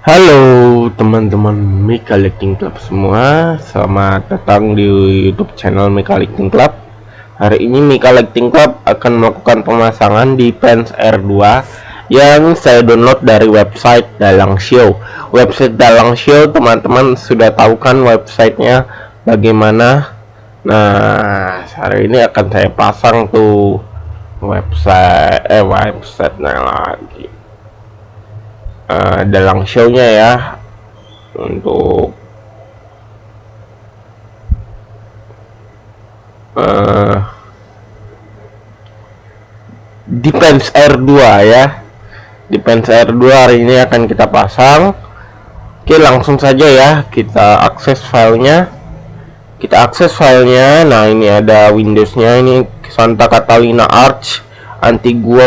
Halo teman-teman Mika Collecting Club semua, selamat datang di YouTube channel Mika Collecting Club. Hari ini Mika Collecting Club akan melakukan pemasangan Defense R2 yang saya download dari website Dalang Show. Website Dalang Show teman-teman sudah tahu kan websitenya bagaimana. Nah, hari ini akan saya pasang tuh websitenya lagi. Dalang show-nya ya, untuk Defense R2 ya. Defense R2 hari ini akan kita pasang. Oke, langsung saja ya, kita akses filenya. Nah, ini ada Windows-nya, ini Santa Catalina Arch Antigua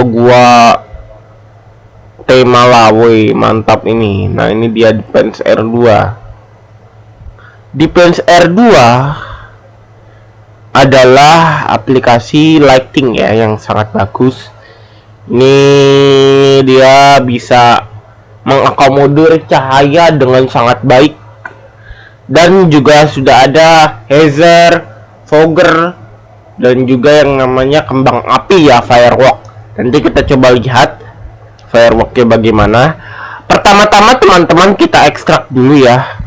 tema Lawe, mantap ini. Nah, ini dia Defense R2. Defense R2 adalah aplikasi lighting ya yang sangat bagus. Ini dia bisa mengakomodir cahaya dengan sangat baik, dan juga sudah ada hazer, fogger, dan juga yang namanya kembang api ya, firework. Nanti kita coba lihat fireworknya bagaimana. Pertama-tama teman-teman kita ekstrak dulu ya,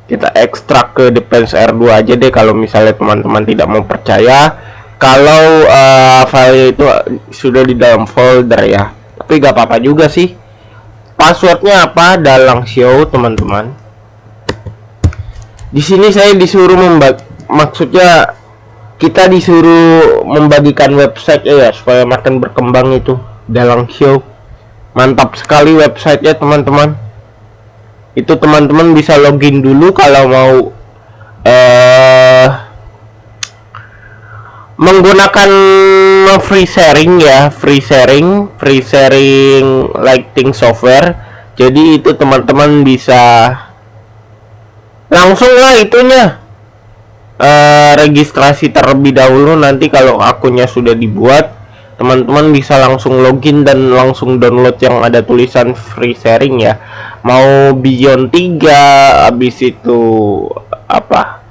kita ekstrak ke Defense R2 aja deh kalau misalnya teman-teman tidak mau percaya kalau filenya itu sudah di dalam folder ya. Tapi gak apa-apa juga sih. Passwordnya apa? Dalang Show teman-teman. Di sini saya disuruh maksudnya kita disuruh membagikan website ya supaya makin berkembang itu. Dalang Show mantap sekali websitenya teman-teman. Itu teman-teman bisa login dulu kalau mau menggunakan free sharing ya, free sharing lighting software. Jadi itu teman-teman bisa langsung lah itunya registrasi terlebih dahulu. Nanti kalau akunnya sudah dibuat, teman-teman bisa langsung login dan langsung download yang ada tulisan free sharing ya. Mau Beyond 3, habis itu apa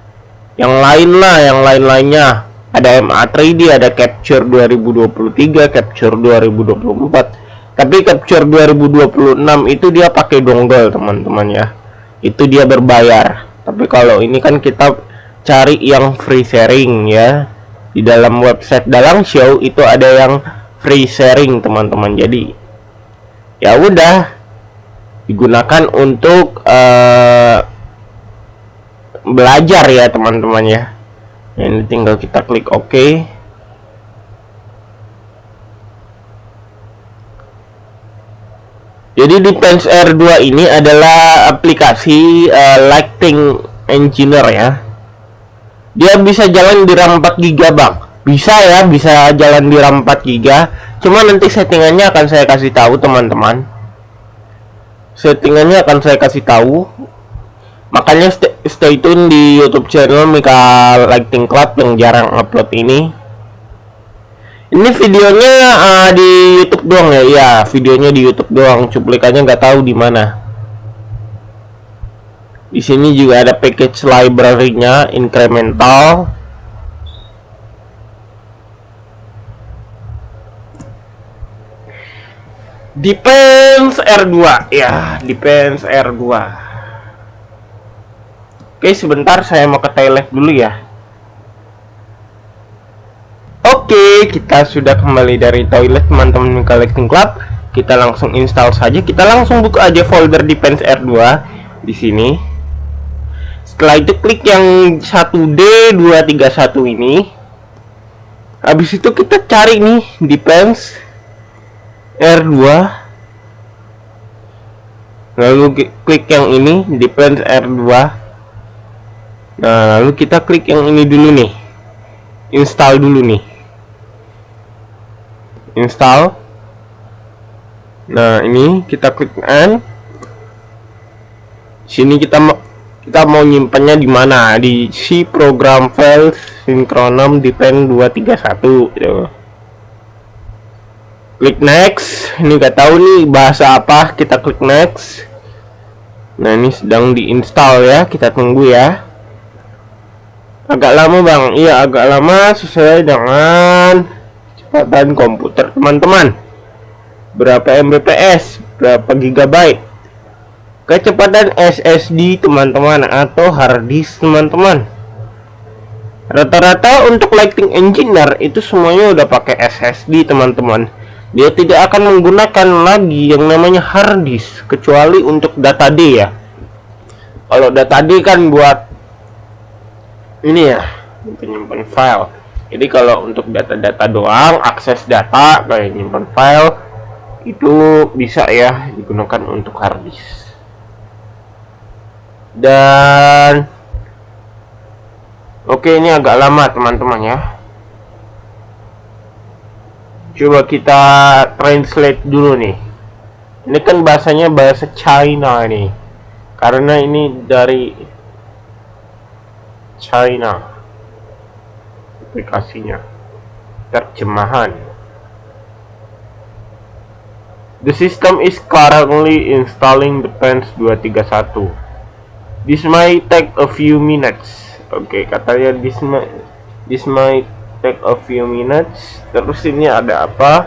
yang lain lah, yang lain-lainnya. Ada MA3D, ada Capture 2023, Capture 2024. Tapi Capture 2026 itu dia pakai dongle teman-teman ya, itu dia berbayar. Tapi kalau ini kan kita cari yang free sharing ya. Di dalam website Dalang Show itu ada yang free sharing teman-teman. Jadi ya udah digunakan untuk belajar ya teman-teman ya. Ini tinggal kita klik OK. Jadi Defense R2 ini adalah aplikasi lighting engineer ya. Dia bisa jalan di RAM 4 GB bang. Bisa ya, bisa jalan di RAM 4 GB. Cuma nanti settingannya akan saya kasih tahu teman-teman. Settingannya akan saya kasih tahu. Makanya stay tune di YouTube channel Mika Collecting Club yang jarang upload ini. Ini videonya di YouTube doang ya. Iya, videonya di YouTube doang. Cuplikannya nggak tahu di mana. Di sini juga ada package library-nya, incremental. Defense R2 ya, Defense R2. Oke, sebentar saya mau ke toilet dulu ya. Oke, kita sudah kembali dari toilet teman-teman Collecting Club. Kita langsung install saja. Kita langsung buka aja folder Defense R2 di sini. Setelah itu klik yang 1D231 ini. Habis itu kita cari nih Defense R2. Lalu klik yang ini Defense R2. Nah, lalu kita klik yang ini dulu nih. Install dulu nih. Install. Nah, ini kita klik N. Sini kita mau nyimpannya di mana? Di C program file Synchronom Defense 231 gitu. Klik next. Ini nggak tahu nih bahasa apa, kita klik next. Nah, ini sedang diinstal ya, kita tunggu ya. Agak lama bang, iya agak lama sesuai dengan kecepatan komputer teman-teman. Berapa Mbps, berapa gigabyte, kecepatan SSD teman-teman, atau hard disk teman-teman. Rata-rata untuk Lighting Engineer itu semuanya udah pakai SSD teman-teman. Dia tidak akan menggunakan lagi yang namanya hard disk kecuali untuk data D ya. Kalau data D kan buat ini ya, penyimpan file. Jadi kalau untuk data-data doang, akses data kayak nyimpan file itu bisa ya digunakan untuk hard disk. Dan oke, ini agak lama teman-teman ya. Coba kita translate dulu nih. Ini kan bahasanya bahasa China nih. Karena ini dari China aplikasinya. Terjemahan. The system is currently installing the Pens 231. This might take a few minutes. Oke, katanya this might take a few minutes. Terus ini ada apa?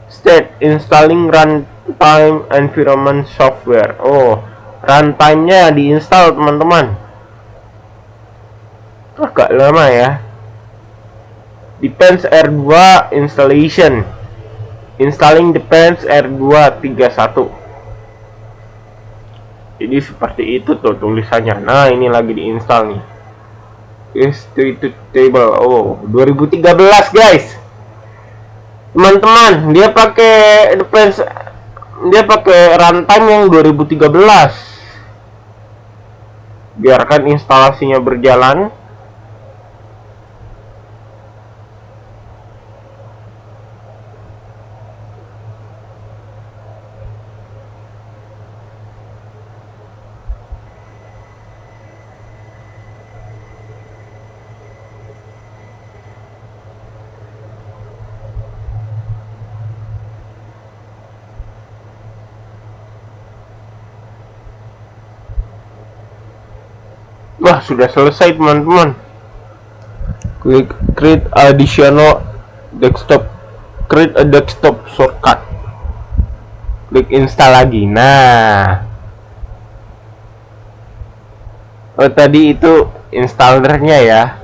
State installing runtime environment software. Oh, runtime-nya diinstal teman-teman. Agak lama ya. Depends R2 installation. Installing Depends R231. Jadi seperti itu tuh tulisannya. Nah, ini lagi diinstal nih. Institute table. Oh, 2013 guys. Teman-teman, dia pakai runtime yang 2013. Biarkan instalasinya berjalan. Wah, sudah selesai teman-teman. Klik create additional desktop, create a desktop shortcut. Klik install lagi. Nah, oh tadi itu installernya ya,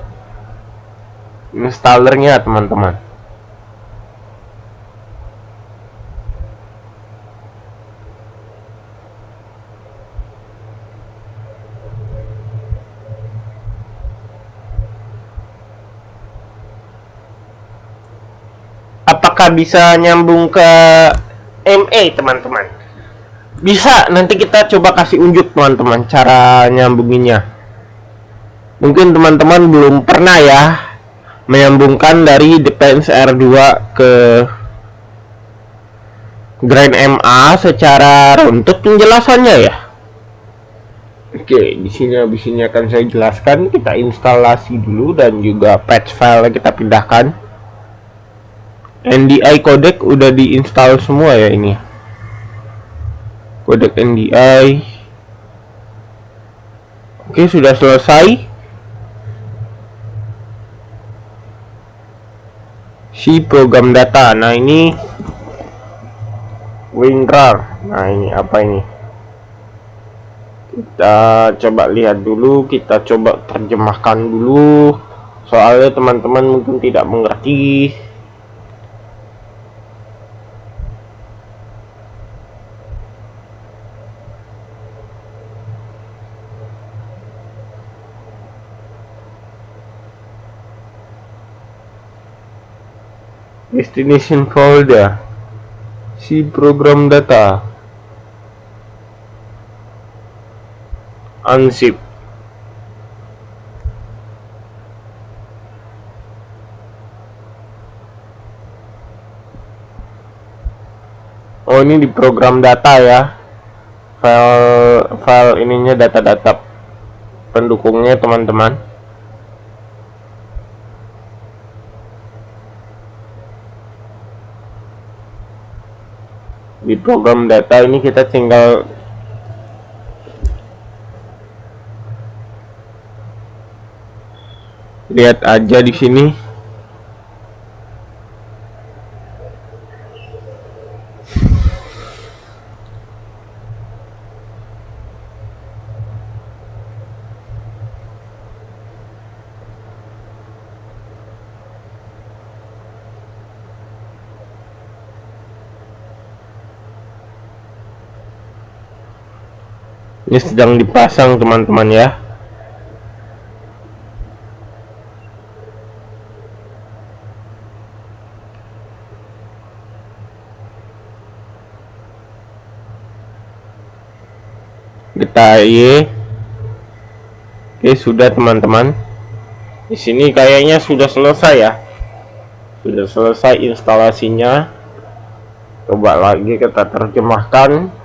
installernya teman-teman. Apakah bisa nyambung ke ME teman-teman? Bisa, nanti kita coba kasih unjuk teman-teman cara nyambunginnya. Mungkin teman-teman belum pernah ya menyambungkan dari Depends R2 ke Grand MA secara runtut penjelasannya ya. Oke, di sini habis ini akan saya jelaskan. Kita instalasi dulu dan juga patch file kita pindahkan. NDI codec udah diinstal semua ya ini. Codec NDI. Oke, sudah selesai. Si program data. Nah, ini WinRAR. Nah, ini apa ini? Kita coba lihat dulu, kita coba terjemahkan dulu. Soalnya teman-teman mungkin tidak mengerti. Destination folder, si program data, unzip. Oh, ini di program data ya, file ininya data-data pendukungnya teman-teman. Di program data ini kita tinggal lihat aja di sini. Ini sedang dipasang teman-teman ya. Kita oke, sudah teman-teman. Di sini kayaknya sudah selesai ya. Sudah selesai instalasinya. Coba lagi kita terjemahkan.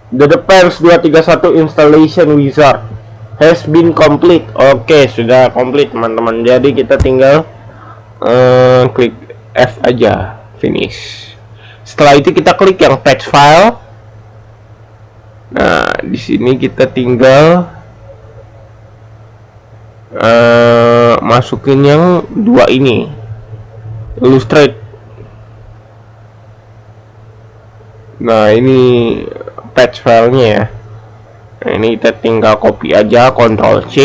The Defense 231 installation wizard has been complete. Oke, sudah komplit teman-teman. Jadi kita tinggal klik F aja, finish. Setelah itu kita klik yang patch file. Nah, di sini kita tinggal masukin yang dua ini, illustrate. Nah, ini patch filenya ya. Nah, ini kita tinggal copy aja, Ctrl C.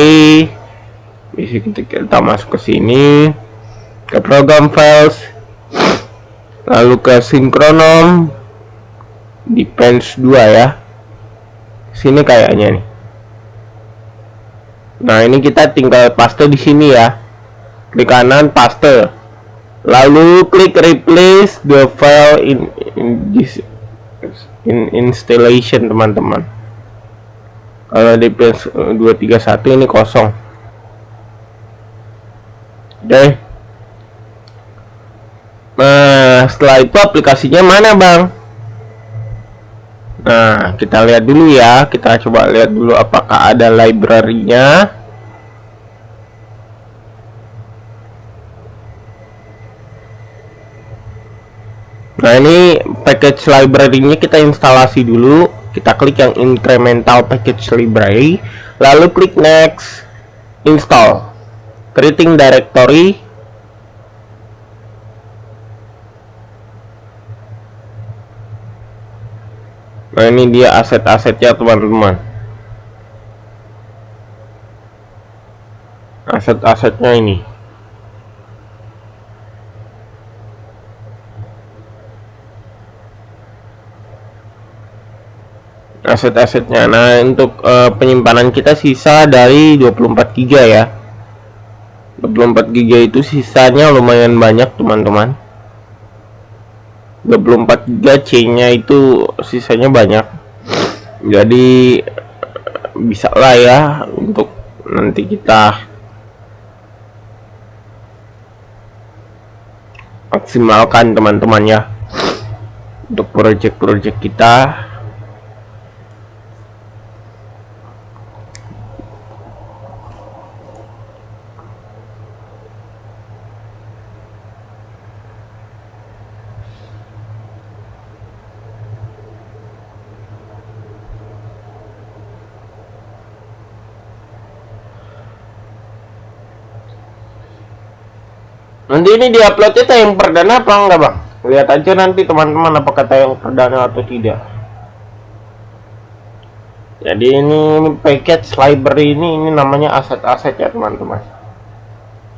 Bisa kita masuk ke sini, ke program files, lalu ke Synchronom, Defense 2 ya. Sini kayaknya nih. Nah, ini kita tinggal paste di sini ya. Klik kanan, paste. Lalu klik replace the file in installation teman-teman. Kalau di PS231 ini kosong. Oke. Nah, setelah itu aplikasinya mana bang? Nah, kita lihat dulu ya. Kita coba lihat dulu apakah ada library-nya. Nah, ini package library-nya kita instalasi dulu. Kita klik yang incremental package library, lalu klik next, install, creating directory. Nah, ini dia aset-asetnya teman-teman. Aset-asetnya ini. Aset-asetnya. Nah, untuk penyimpanan kita sisa dari 24 GB ya. 24 GB itu sisanya lumayan banyak teman-teman. 24 GB C-nya itu sisanya banyak. Jadi bisa lah ya untuk nanti kita maksimalkan teman-teman ya untuk project-project kita. Nanti ini diuploadnya tayang perdana apa enggak bang? Lihat aja nanti teman-teman apakah tayang perdana atau tidak. Jadi ini package library ini namanya aset-aset ya teman-teman.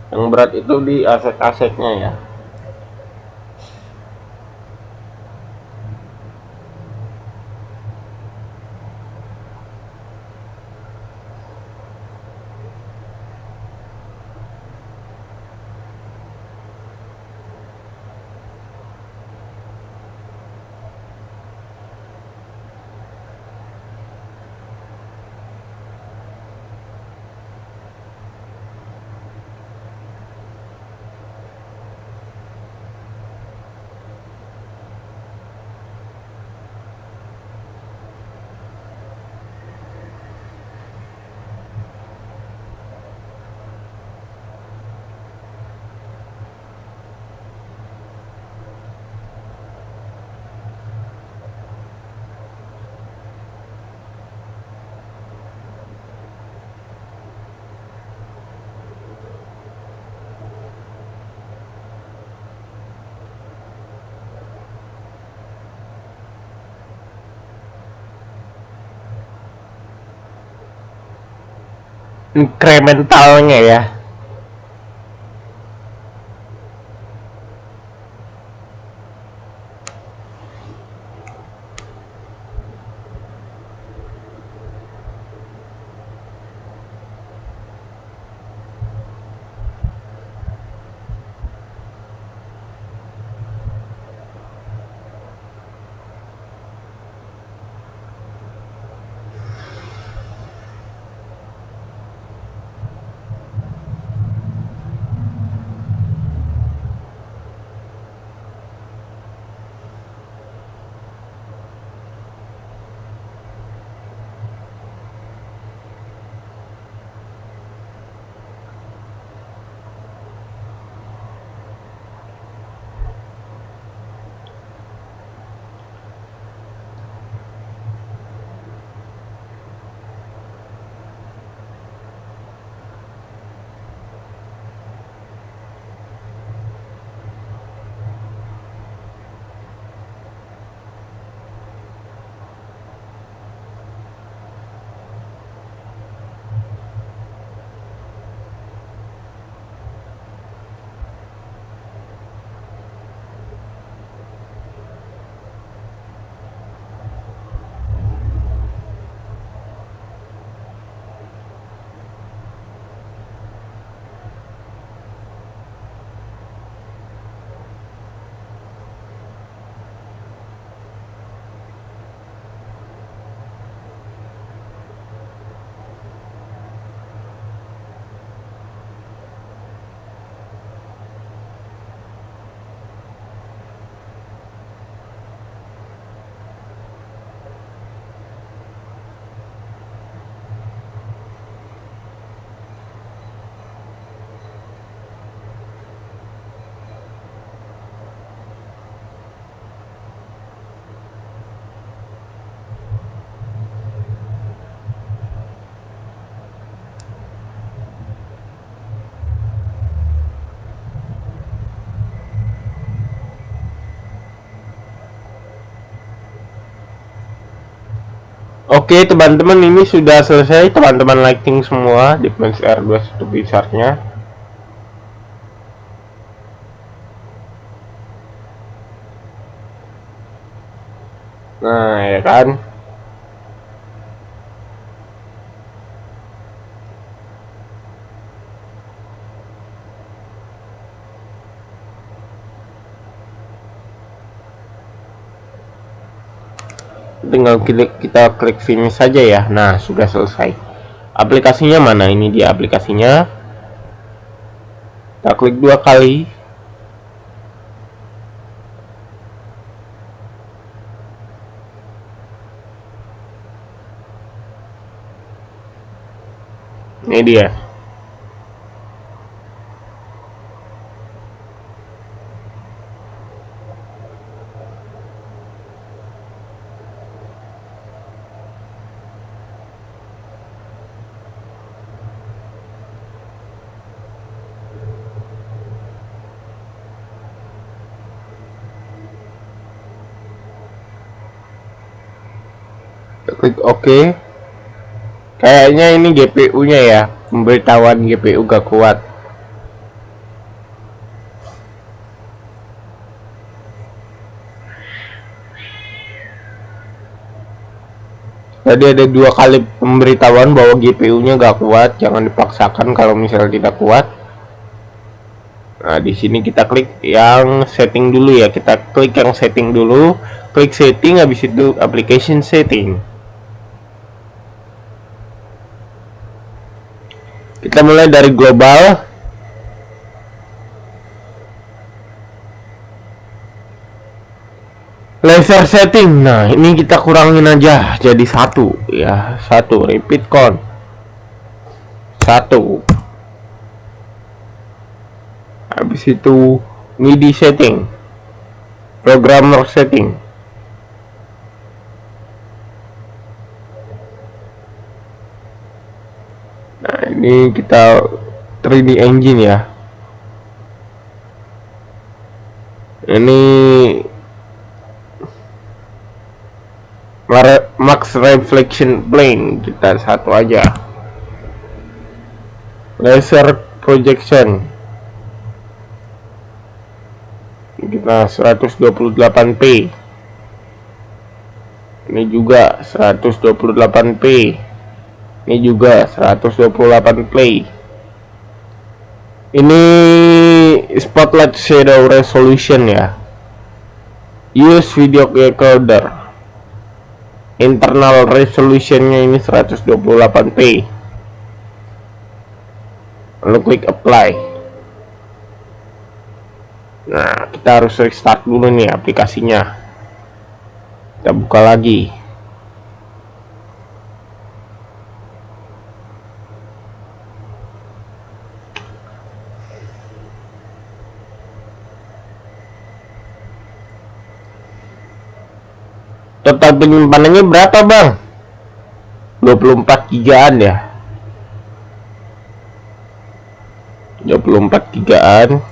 Yang berat itu di aset-asetnya ya. incrementalnya ya. Oke teman-teman, ini sudah selesai teman-teman, lighting semua di Flash R21 besarnya. Nah ya kan, tinggal kita klik finish saja ya. Nah sudah selesai. Aplikasinya mana? Ini dia aplikasinya. Kita klik 2 kali. Ini dia. Klik OK. Kayaknya ini GPU-nya ya, pemberitahuan GPU gak kuat. Tadi ada 2 kali pemberitahuan bahwa GPU-nya gak kuat, jangan dipaksakan kalau misalnya tidak kuat. Nah, di sini kita klik yang setting dulu ya. Kita klik yang setting dulu, klik setting, habis itu application setting. Kita mulai dari global. Laser setting. Nah, ini kita kurangin aja jadi 1 ya. 1 repeat count. 1. Habis itu MIDI setting. Programmer setting. Nah, ini kita 3D engine ya. Ini max reflection plane, kita 1 aja. laser projection kita 128p, ini juga 128p, ini juga 128p. Ini spotlight shadow resolution ya, use video recorder, internal resolutionnya ini 128p. Lalu klik apply. Nah, kita harus restart dulu nih aplikasinya. Kita buka lagi. Total penyimpanannya berapa, Bang? 24 gigaan ya. 24 gigaan.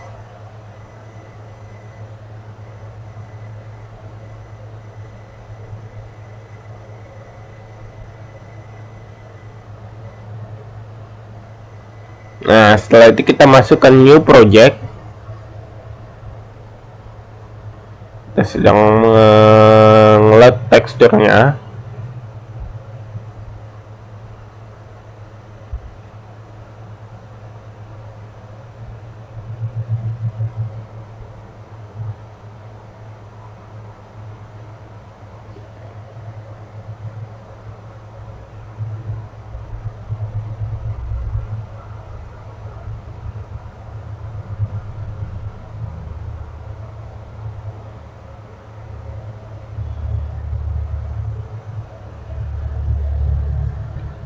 Nah, setelah itu kita masukkan new project. Kita sedang meng-load teksturnya.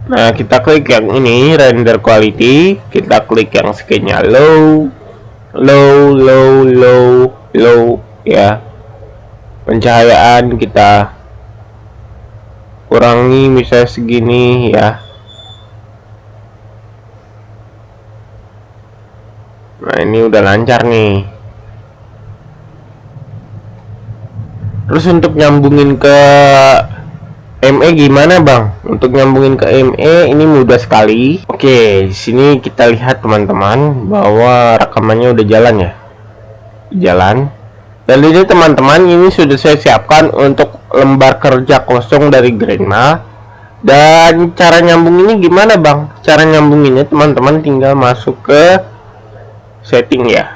Nah, kita klik yang ini, render quality. Kita klik yang scan-nya low ya. Pencahayaan kita kurangi misalnya segini ya. Nah, ini udah lancar nih. Terus untuk nyambungin ke ME gimana, Bang? Untuk nyambungin ke ME ini mudah sekali. Oke, di sini kita lihat teman-teman bahwa rekamannya udah jalan ya. Jalan. Dan ini teman-teman, ini sudah saya siapkan untuk lembar kerja kosong dari Grandma. Dan cara nyambung ini gimana, Bang? Cara nyambunginnya teman-teman tinggal masuk ke setting ya.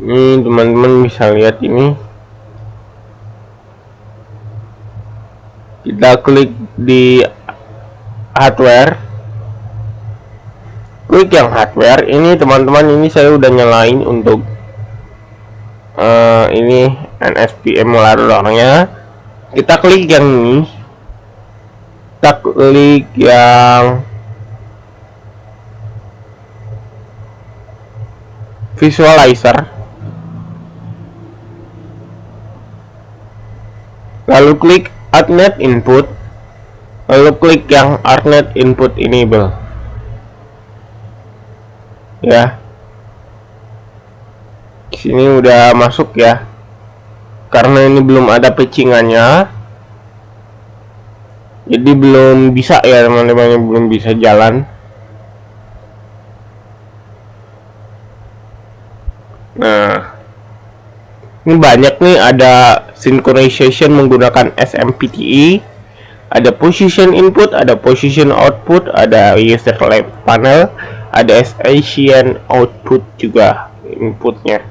Ini teman-teman bisa lihat ini. Kita klik di hardware. Klik yang hardware ini teman-teman, ini saya udah nyalain untuk ini NSPM molarnya. Kita klik yang ini. Kita klik yang visualizer. Lalu klik ArtNet Input, lalu klik yang ArtNet Input Enable ya. Sini udah masuk ya, karena ini belum ada patchingannya, jadi belum bisa ya teman-teman, belum bisa jalan. Nah, ini banyak nih, ada synchronization menggunakan SMPTE, ada position input, ada position output, ada user lab panel, ada Asian output juga inputnya.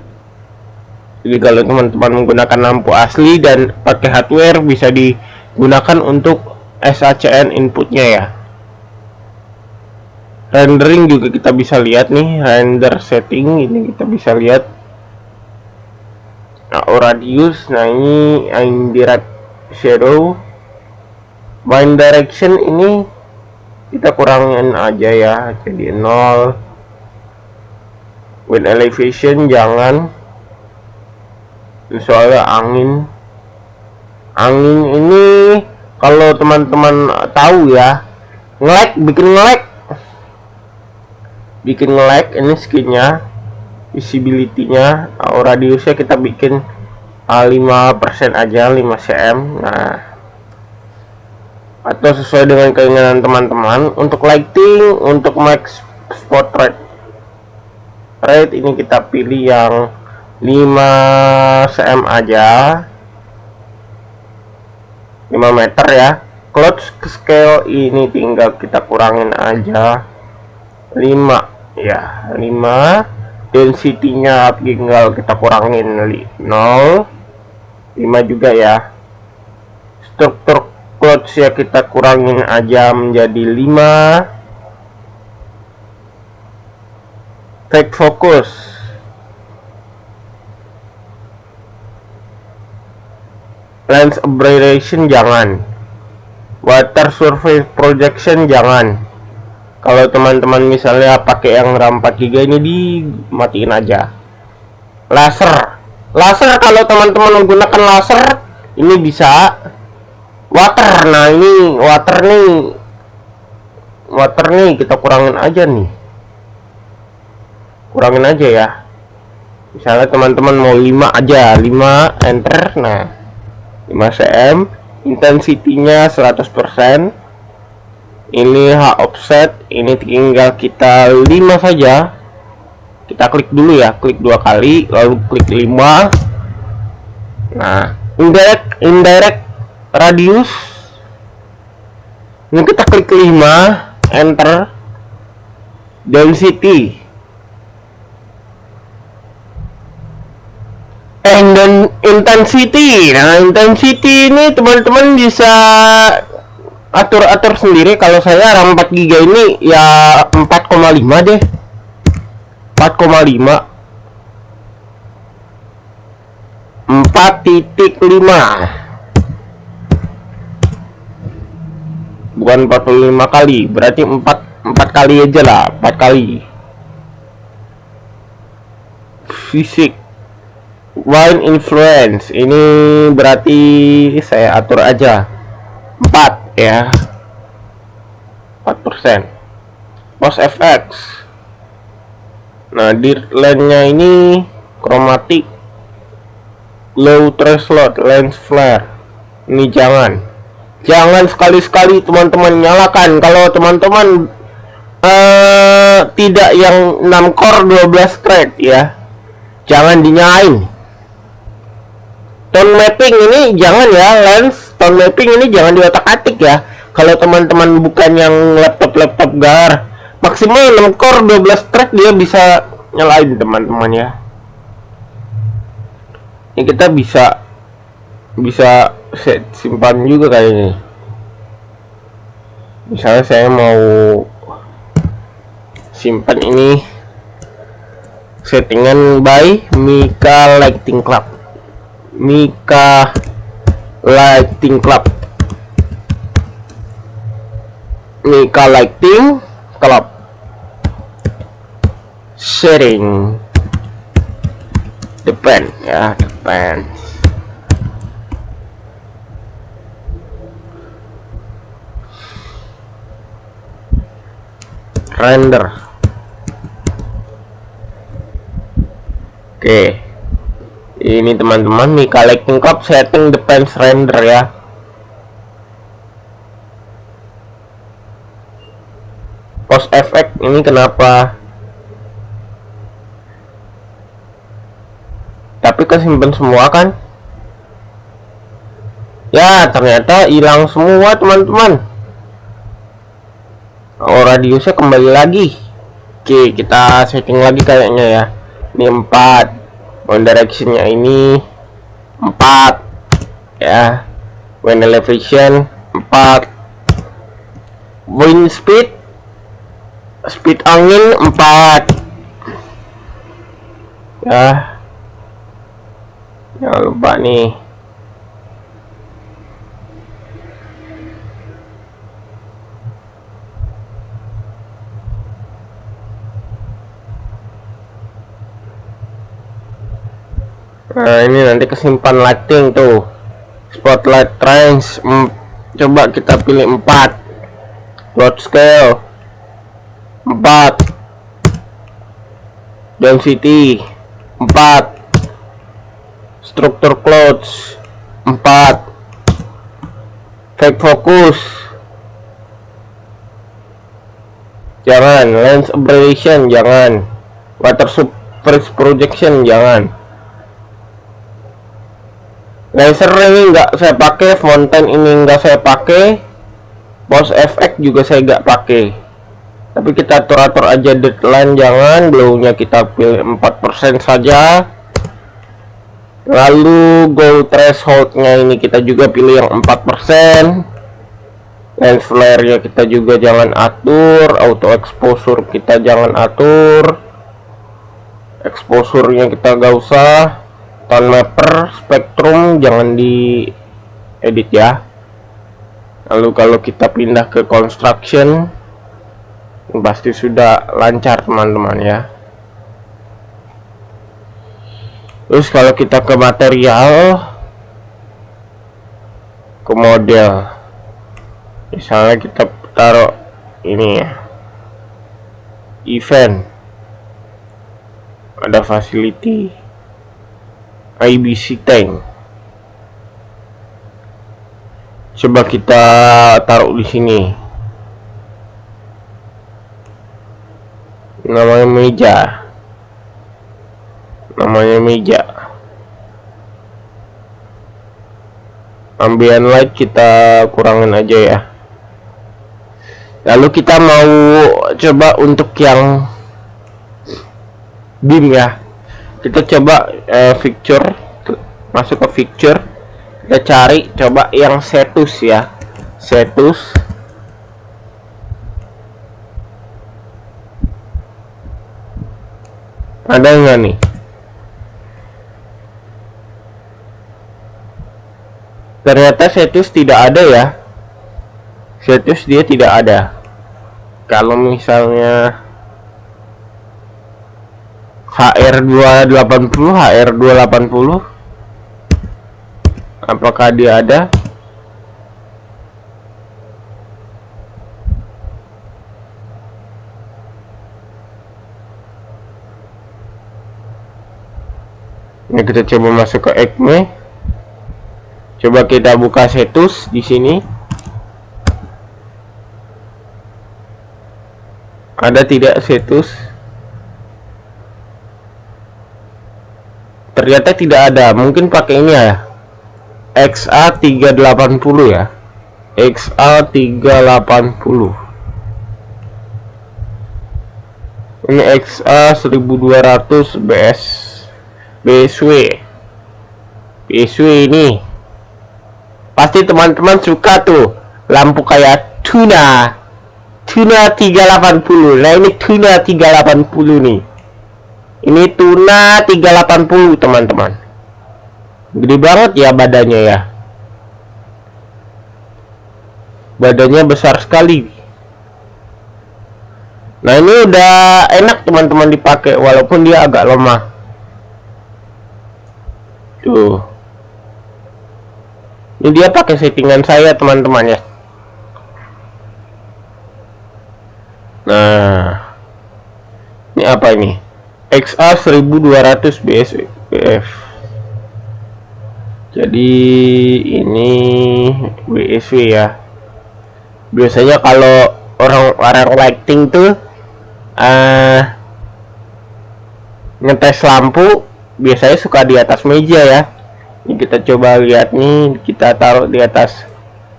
Jadi kalau teman-teman menggunakan lampu asli dan pakai hardware bisa digunakan untuk SACN inputnya ya. Rendering juga kita bisa lihat nih, render setting ini kita bisa lihat. Nah, radius, nah ini indirect shadow, wind direction ini kita kurangin aja ya, jadi 0. Wind elevation jangan, soalnya angin ini kalau teman-teman tahu ya, bikin nge-lag ini skinnya, visibility-nya, radiusnya kita bikin 5% aja, 5 cm. Nah, atau sesuai dengan keinginan teman-teman. Untuk lighting, untuk max spot rate ini kita pilih yang 5 cm aja, 5 meter ya. Cloud scale ini tinggal kita kurangin aja 5 ya, 5. Density-nya tinggal kita kurangin 0, 5 juga ya. Struktur clouds ya kita kurangin aja menjadi 5. Fake focus lens aberration jangan, water surface projection jangan. Kalau teman-teman misalnya pakai yang RAM 4 GB ini dimatiin aja. Laser kalau teman-teman menggunakan laser ini bisa. Water, nah ini water nih kita kurangin aja nih, kurangin aja ya. Misalnya teman-teman mau 5 aja, 5 enter. Nah 5 cm, intensity-nya 100%. Ini H offset, ini tinggal kita 5 saja. Kita klik dulu ya, klik 2 kali, lalu klik 5. Nah, indirect radius. Ini kita klik 5, enter. Density. And then intensity. Nah, intensity ini teman-teman bisa atur-atur sendiri. Kalau saya RAM 4 GB ini ya 4,5 deh, 4,5, 4.5, bukan 45 kali, berarti 4 kali aja lah, 4 kali. Fisik wine influence ini berarti saya atur aja 4 ya, 4%. Post FX. Nah, di lensnya ini chromatic, low threshold, lens flare. Ini jangan sekali-sekali teman-teman nyalakan. Kalau teman-teman tidak yang 6 core 12 thread ya, jangan dinyalain. Tone mapping ini jangan ya, lens tone mapping ini jangan diotak-atik ya. Kalau teman-teman bukan yang laptop gar, maksimal 6 core 12 thread dia bisa nyalain teman-teman ya. Ini kita bisa simpan juga kayak ini. Misalnya saya mau simpan ini, settingan by Mika Lighting Club. Mika Lighting Club. Mika Lighting Club. Setting depan ya, depan. Render. Oke. Ini teman-teman Mika Lighting Club setting depends render ya. Post effect ini kenapa? Tapi kesimpan semua kan? Ya, ternyata hilang semua teman-teman. Oh, radiusnya kembali lagi. Oke, kita setting lagi kayaknya ya. Ini 4. Wind directionnya ini 4 ya. Wind elevation 4. Wind speed angin 4 ya. Jangan lupa nih. Nah, ini nanti kesimpan lighting tuh. Spotlight range coba kita pilih 4. Cloud scale 4. Density 4. Struktur clouds 4. Fake focus jangan. Lens aberration jangan. Water surface projection jangan. Laser ini nggak saya pakai, fountain ini nggak saya pakai, pose effect juga saya nggak pakai. Tapi kita atur aja deadline, jangan. Glow-nya kita pilih 4% saja. Lalu glow threshold-nya ini kita juga pilih yang 4%. Lens flare-nya kita juga jangan atur. Auto exposure kita jangan atur. Exposure-nya kita nggak usah. Tone mapper, spektrum jangan di edit ya. Lalu kalau kita pindah ke construction, pasti sudah lancar teman-teman ya. Terus kalau kita ke material, ke model, misalnya kita taruh ini ya, event, ada facility, IBC tank. Coba kita taruh di sini. Namanya meja. Ambient light kita kurangin aja ya. Lalu kita mau coba untuk yang beam ya. Kita coba picture, masuk ke picture, kita cari coba yang Cetus ya. Cetus ada nggak nih? Ternyata Cetus tidak ada ya. Cetus dia tidak ada. Kalau misalnya HR280, apakah dia ada? Ini kita coba masuk ke Acme. Coba kita buka Cetus di sini. Ada tidak Cetus? Ternyata tidak ada. Mungkin pakai ini ya, XA380 ya, XA380. Ini XA1200 BSW ini pasti teman-teman suka tuh lampu kayak tuna 380. Nah ini tuna 380 nih. Ini tuna 380 teman-teman. Gede banget ya badannya ya. Badannya besar sekali. Nah ini udah enak teman-teman dipakai walaupun dia agak lemah. Tuh. Ini dia pakai settingan saya teman-teman ya. Nah. Ini apa ini? XA1200 BSF. Jadi ini BSW ya. Biasanya kalau orang lighting tuh ngetes lampu biasanya suka di atas meja ya. Ini kita coba lihat nih, kita taruh di atas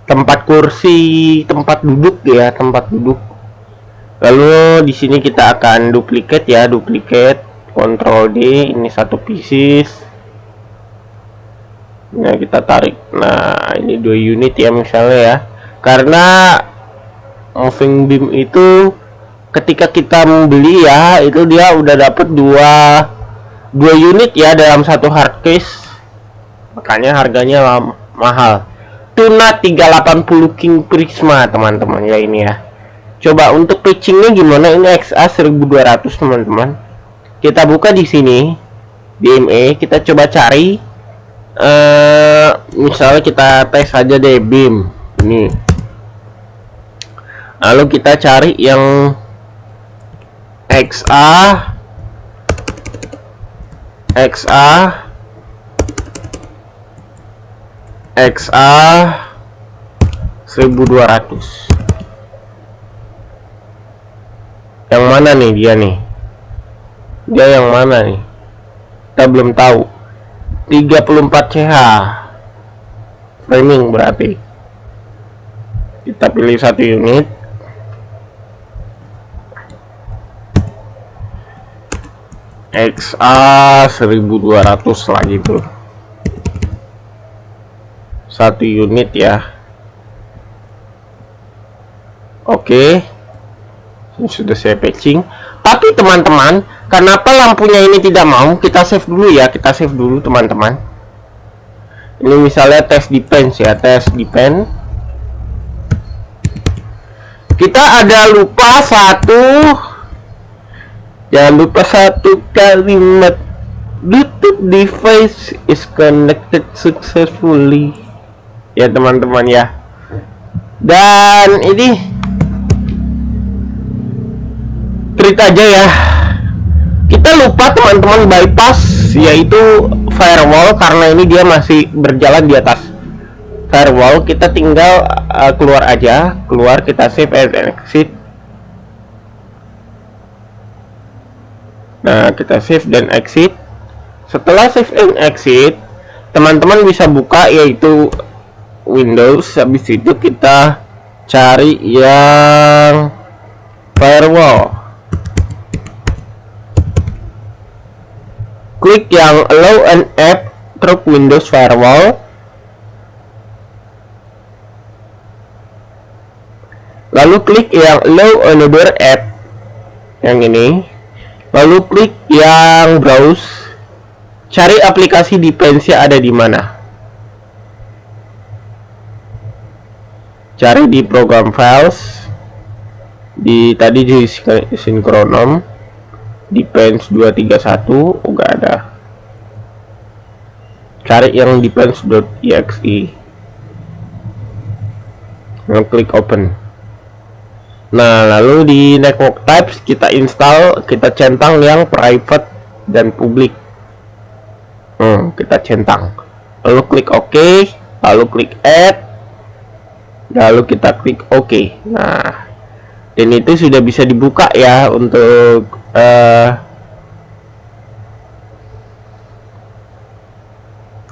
tempat kursi, tempat duduk ya, tempat duduk. Lalu di sini kita akan duplicate ya, duplicate, Ctrl D, ini satu pieces. Nah kita tarik, nah ini 2 unit ya misalnya ya. Karena moving beam itu ketika kita membeli ya, itu dia udah dapet 2 unit ya dalam satu hardcase, makanya harganya mahal. Tuna 380 King Prisma teman-teman ya ini ya. Coba untuk pitchingnya gimana? Ini XA1200 teman-teman. Kita buka di sini BME, kita coba cari misalnya kita tes aja deh beam ini. Lalu kita cari yang XA 1200. mana nih dia nih? Dia yang mana nih? Kita belum tahu. 34 CH framing berarti. Kita pilih satu unit. XA 1200 lah gitu. Satu unit ya. Oke. Sudah saya patching. Tapi teman-teman, kenapa lampunya ini tidak mau? Kita save dulu ya. Kita save dulu teman-teman. Ini misalnya tes defense ya. Tes defense. Kita ada lupa satu. Jangan lupa satu kalimat. Bluetooth device is connected successfully. Ya teman-teman ya. Dan ini cerita aja ya. Kita lupa teman-teman bypass yaitu firewall, karena ini dia masih berjalan di atas firewall. Kita tinggal keluar aja. Keluar, kita save and exit. Nah, kita save dan exit. Setelah save and exit, teman-teman bisa buka yaitu Windows. Habis itu kita cari yang firewall. Klik yang allow an app through Windows Firewall. Lalu klik yang allow another app yang ini. Lalu klik yang browse. Cari aplikasi defense ada di mana. Cari di program files. Tadi di Synchronom. Defense 231 enggak ada. Cari yang defense.exe. Lalu klik open. Nah, lalu di network types kita install, kita centang yang private dan public. Kita centang. Lalu klik OK, lalu klik add. Lalu kita klik OK. Nah, dan itu sudah bisa dibuka ya untuk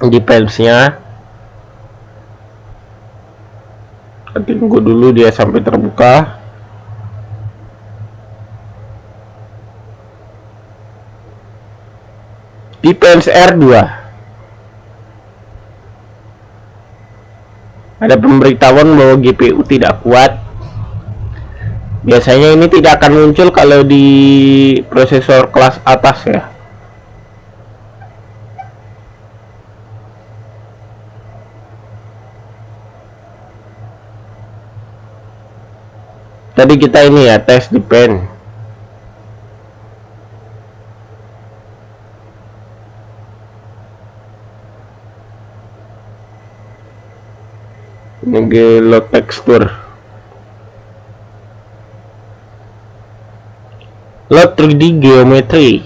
defense-nya. Tunggu dulu dia sampai terbuka. Defense R2. Ada pemberitahuan bahwa GPU tidak kuat. Biasanya ini tidak akan muncul kalau di prosesor kelas atas ya. Tadi kita ini ya tes defense. Ini load tekstur. Load 3D geometry.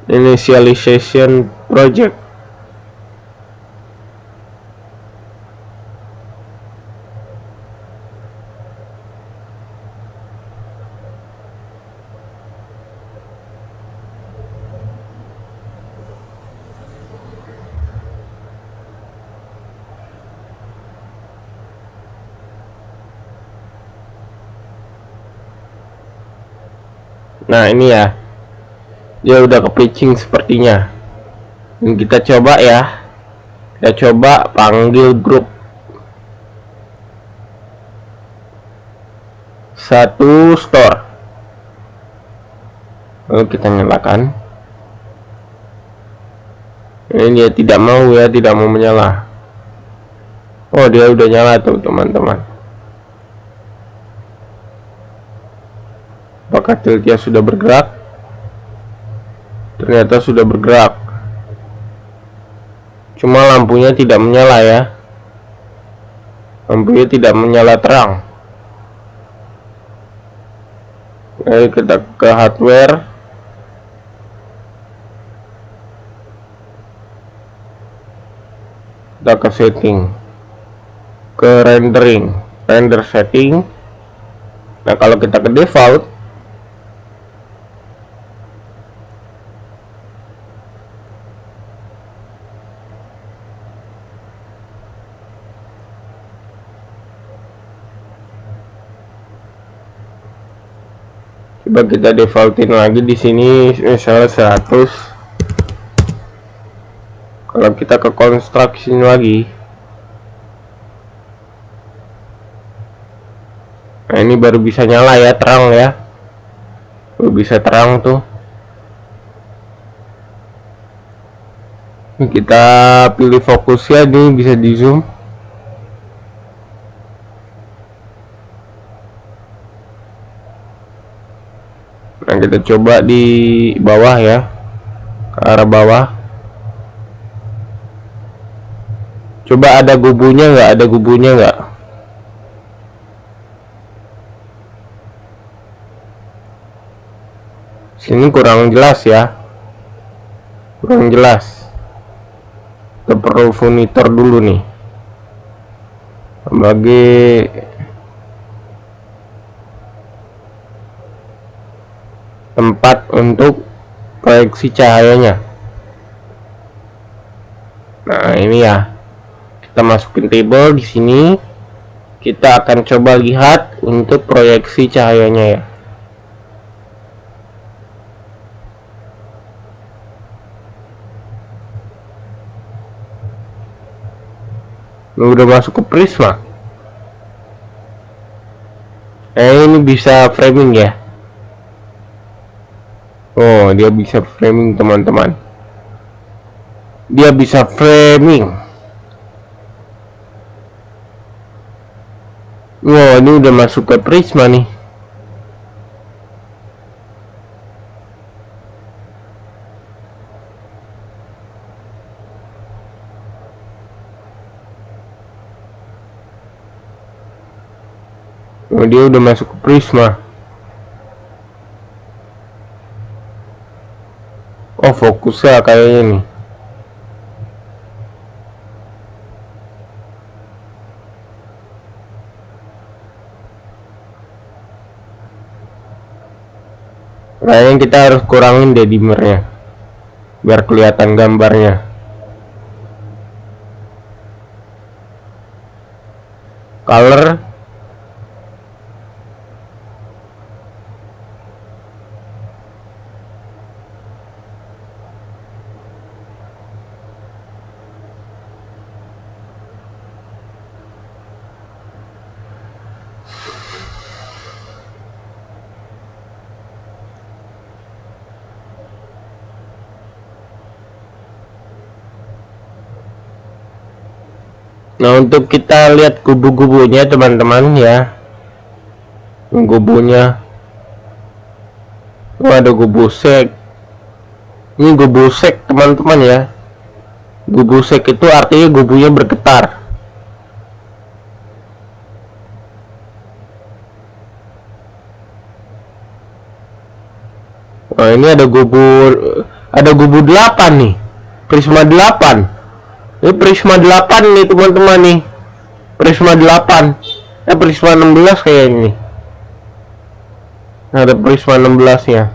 Initialization project. Nah, ini ya. Dia udah ke patching sepertinya. Dan kita coba ya. Kita coba panggil grup. Satu store. Lalu kita nyalakan. Ini dia tidak mau ya, tidak mau menyala. Oh, dia udah nyala tuh teman-teman. Apakah dia sudah bergerak? Ternyata sudah bergerak. Cuma lampunya tidak menyala ya. Lampunya tidak menyala terang. Ayo kita ke hardware. Kita ke setting. Ke rendering. render setting. Nah, kalau kita ke default, coba kita defaultin lagi di sini misalnya 100. Kalau kita ke construction lagi, nah ini baru bisa nyala ya, terang ya, baru bisa terang tuh. Ini kita pilih fokusnya, ini bisa di zoom. Nah, kita coba di bawah ya, ke arah bawah. Coba ada gubunya nggak? Ada gubunya nggak? Sini kurang jelas ya, kurang jelas. Kita perlu monitor dulu nih, bagi tempat untuk proyeksi cahayanya. Nah, ini ya, kita masukin table di sini. Kita akan coba lihat untuk proyeksi cahayanya ya. Udah masuk ke prisma. Ini bisa framing ya. Oh, dia bisa framing teman-teman. Dia bisa framing. Wow, ini udah masuk ke prisma nih. Oh, dia udah masuk ke prisma. Oh, fokusnya kayaknya nih. Kayaknya kita harus kurangin deh dimmernya, biar kelihatan gambarnya. Color. Nah, untuk kita lihat gubu-gubunya teman-teman ya, gubunya. Oh, ada gubu sek. Ini gubu sek teman-teman ya. Gubu sek itu artinya gubunya bergetar. Nah, ini ada gubu 8 nih, prisma 8. Ini prisma 8 nih teman-teman nih, prisma 8. Prisma 16 kayak ini. Ada prisma 16 nya.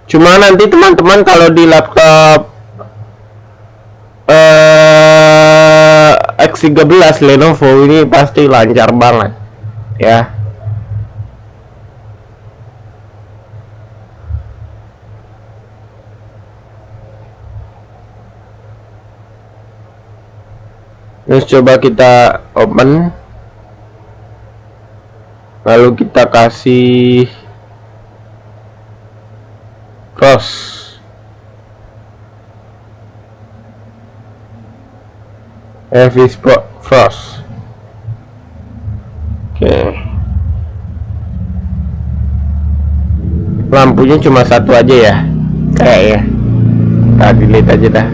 Cuma nanti teman-teman kalau di laptop X13 Lenovo ini pasti lancar banget ya. Terus coba kita open, lalu kita kasih cross. Frost. Oke. Lampunya cuma satu aja ya, kayak ya. Kita delete aja dah.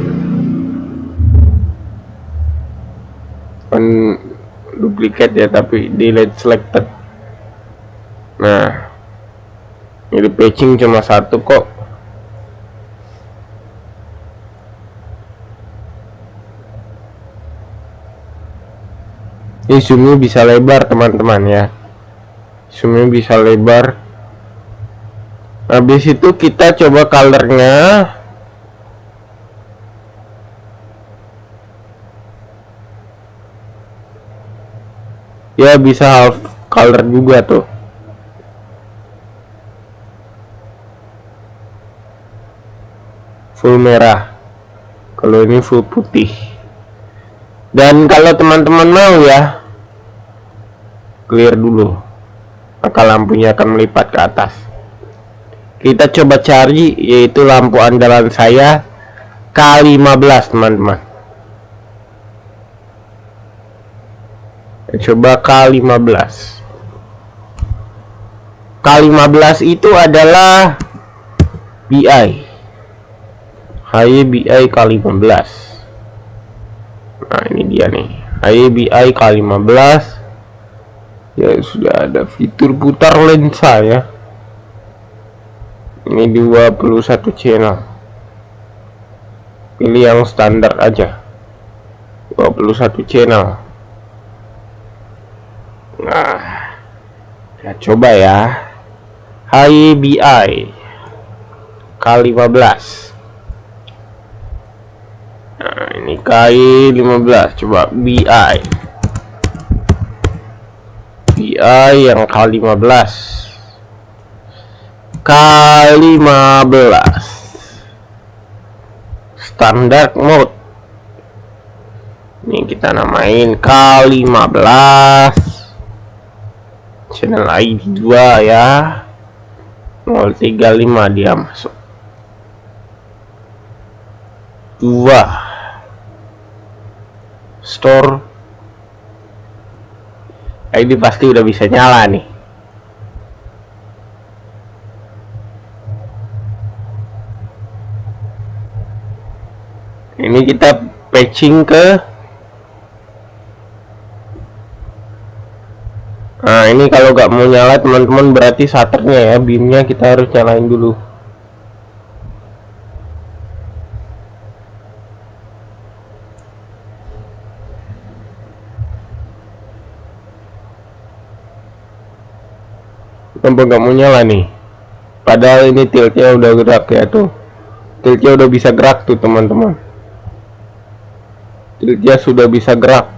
Duplicate ya, tapi delete selected. Nah, ini patching cuma satu kok. Ini zoomnya bisa lebar teman-teman ya, zoomnya bisa lebar. Habis itu kita coba colornya. Ya bisa half color juga tuh. Full merah. Kalau ini full putih. Dan kalau teman-teman mau ya, clear dulu, maka lampunya akan melipat ke atas. Kita coba cari, yaitu lampu andalan saya K15 teman-teman. Coba K15. K15 itu adalah BI HYBI K15. Nah ini dia nih, HYBI K15. Ya sudah ada fitur putar lensa ya. Ini 21 channel. Pilih yang standar aja, 21 channel. Nah, kita coba ya, HYBI K15. Nah ini K15, coba BI yang K15. K15 standard mode. Ini kita namain K15. Channel ID 2 ya, 035 dia masuk 2 store. ID pasti udah bisa nyala nih. Ini kita patching ke. Nah ini kalau nggak mau nyala teman-teman, berarti shutternya ya, beamnya kita harus nyalain dulu. Kenapa nggak mau nyala nih? Padahal ini tiltnya udah gerak ya tuh. Tiltnya udah bisa gerak tuh teman-teman. Tiltnya sudah bisa gerak.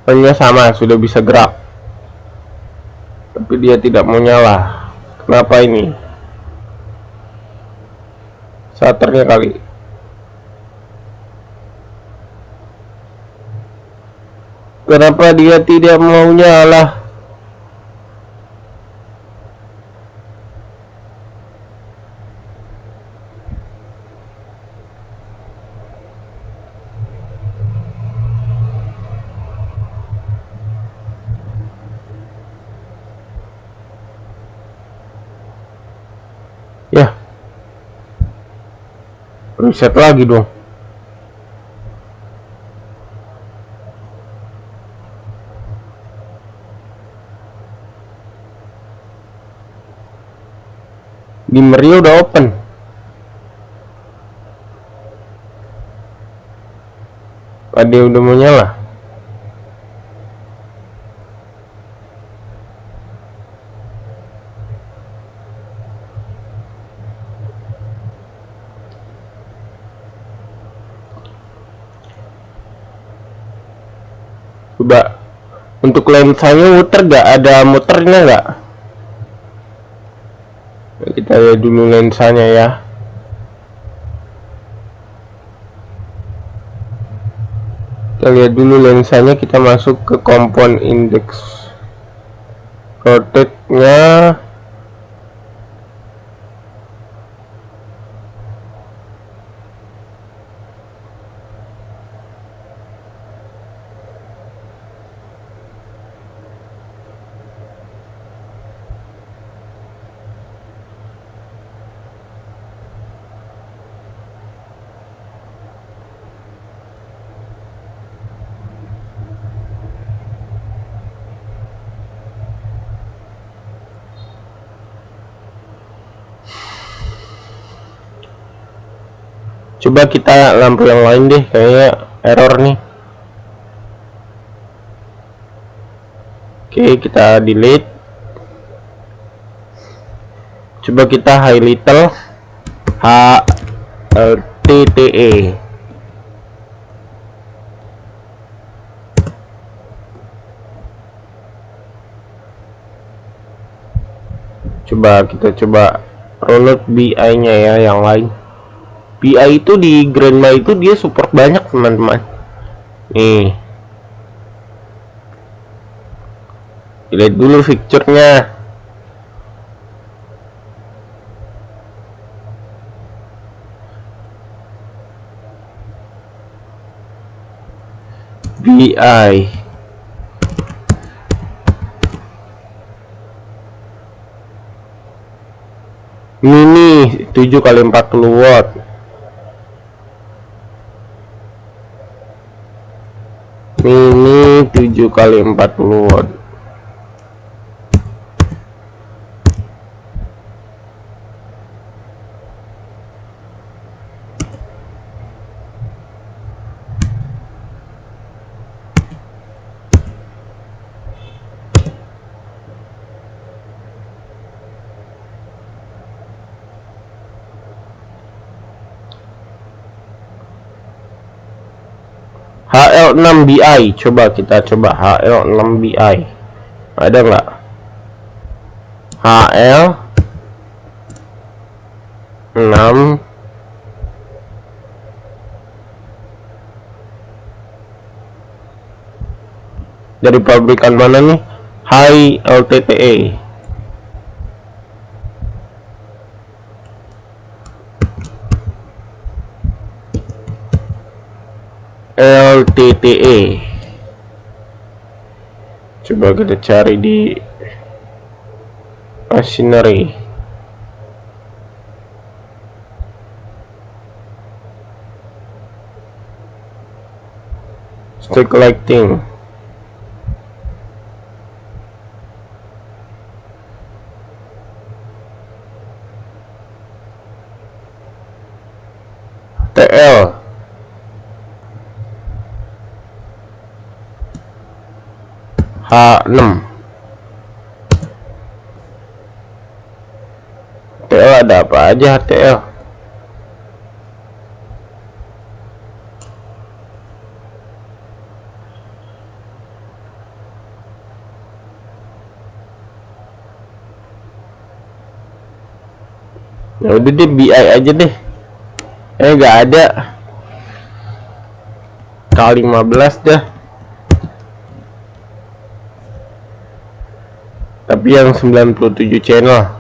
Pennya sama, sudah bisa gerak. Tapi dia tidak mau nyala. Kenapa ini? Shutternya kali. Kenapa dia tidak mau nyala? Ya, reset lagi dong. Dimmernya udah open. Dia udah mau nyala. Coba untuk lensanya muter gak? Ada muternya nggak? Kita lihat dulu lensanya ya. Kita lihat dulu lensanya. Kita masuk ke compound index, rotate nya. Coba kita lampu yang lain deh, kayaknya error nih. Oke, kita delete. Coba kita high little HLTTE. Coba kita reload BI-nya ya, yang lain. BI itu di Grandma itu dia support banyak teman-teman. Nih, lihat dulu picture-nya. BI mini 7x40 watt. Mini 7x40 watt. HL6BI, coba kita HL6BI, ada nggak? HL6 dari pabrikan mana nih? High LTTE. LTTE. Coba kita cari di machinery. Stock lighting. TL. H6. TL ada apa aja TL? Ya udah deh, BI aja deh. Nggak ada. K15 dah. Tapi yang 97 channel.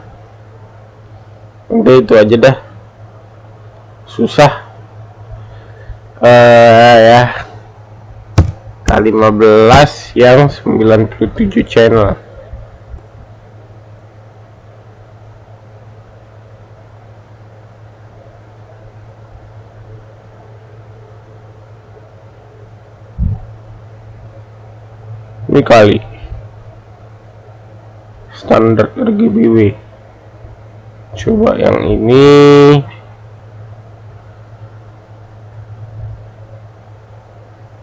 Udah itu aja dah. Susah. Ya. K15 yang 97 channel. Ini kali standar RGBW. Coba yang ini.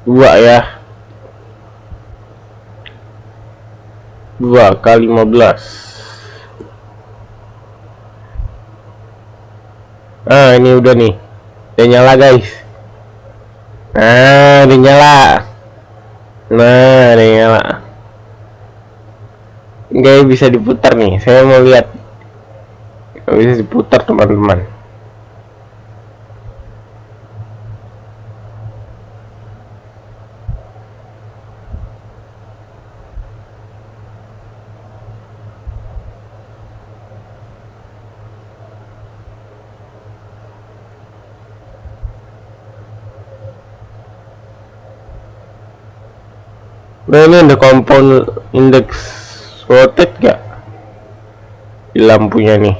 Dua ya. 2x15. Ah, ini udah nih. Udah nyala guys. Nah, udah nyala. Nah, ada nyala. Nggak bisa diputar nih. Saya mau lihat. Nggak bisa diputar teman-teman. Nah, ini ada compound index rotate gak di lampunya nih?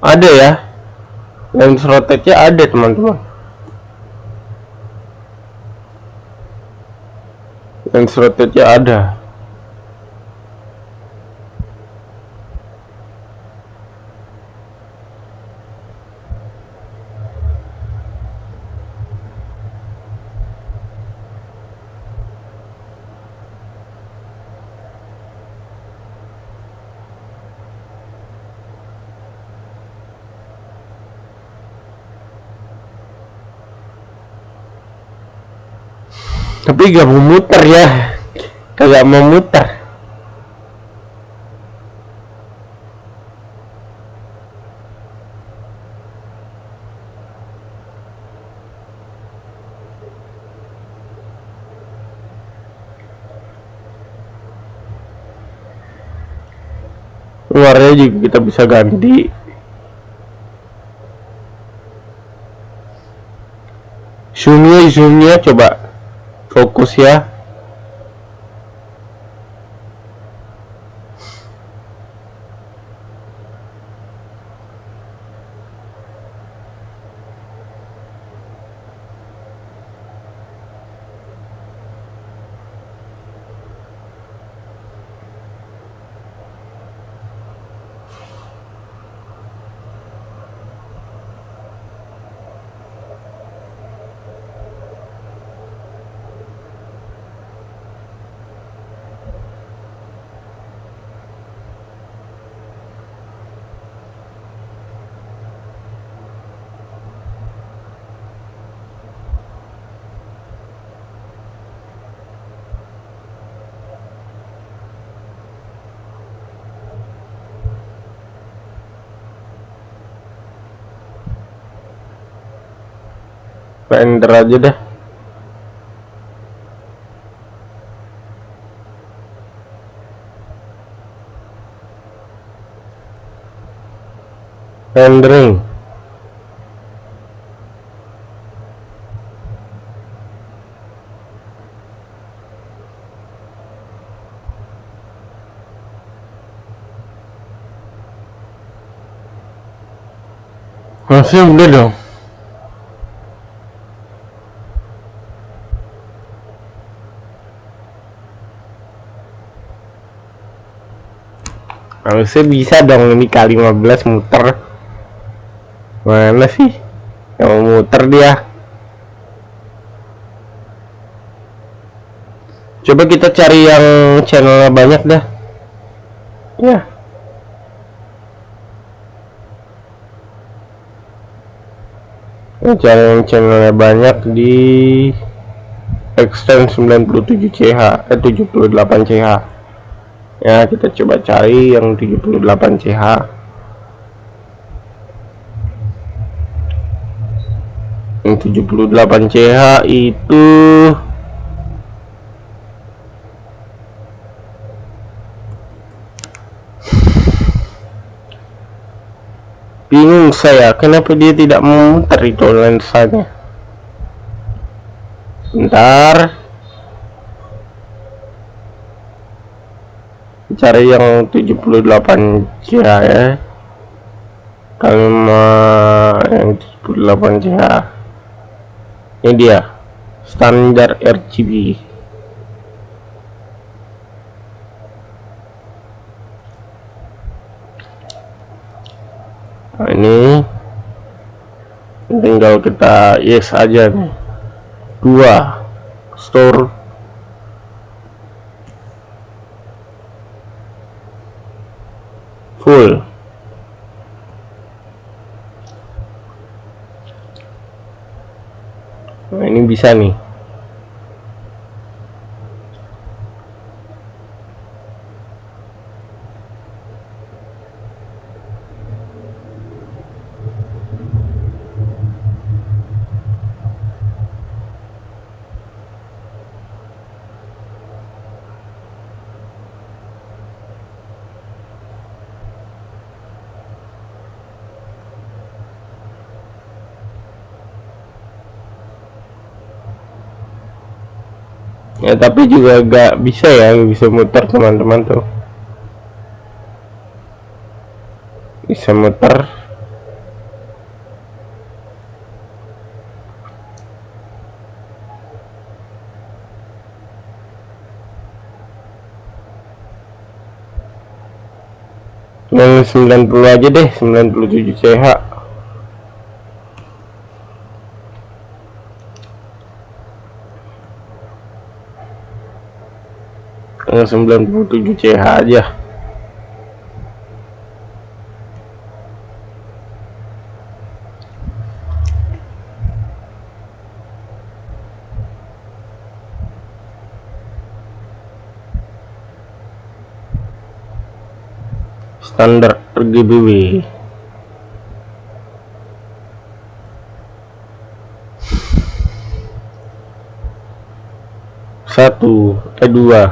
Ada ya, lens rotate nya ada teman-teman. Lens rotate nya ada. Tapi gak mau muter ya, kagak mau muter. Luarnya juga kita bisa ganti. Zoomnya coba fokus ya. Render aja dah. Rendering. Masih udah dong. Harusnya bisa dong ini kali 15 muter. Mana sih yang mau muter dia? Coba kita cari yang channelnya banyak dah. Ya. Cari yang channelnya banyak di extend 97 CH 78 CH. Ya, kita coba cari yang 78 CH. Yang 78 CH itu bingung saya, kenapa dia tidak memutar itu lensanya. Bentar, cari yang 78 CH ya. Kalau yang 78 CH ini dia standar RGB. Nah, ini tinggal kita yes aja nih. 2 store full. Nah, ini bisa nih. Ya tapi juga gak bisa ya, gak bisa muter teman-teman tuh. Bisa muter. Yang 90 aja deh, 97 CH. Yang 97 CH aja. standar RGBW. Dua.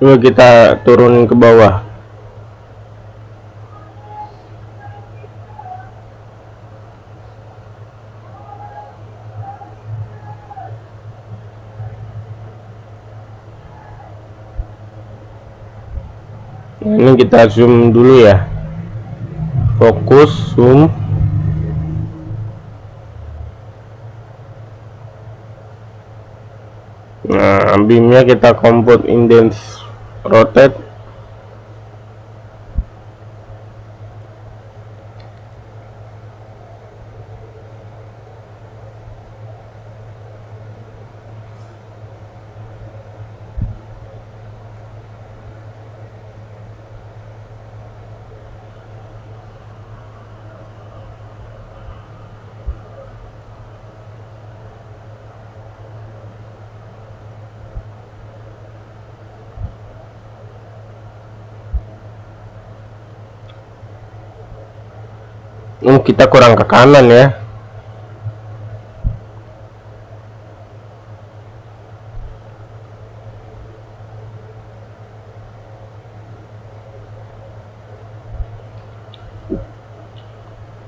Coba kita turunin ke bawah. Ini kita zoom dulu ya. Fokus, zoom. Nah, beamnya kita compute indents rotate. Kita kurang ke kanan ya.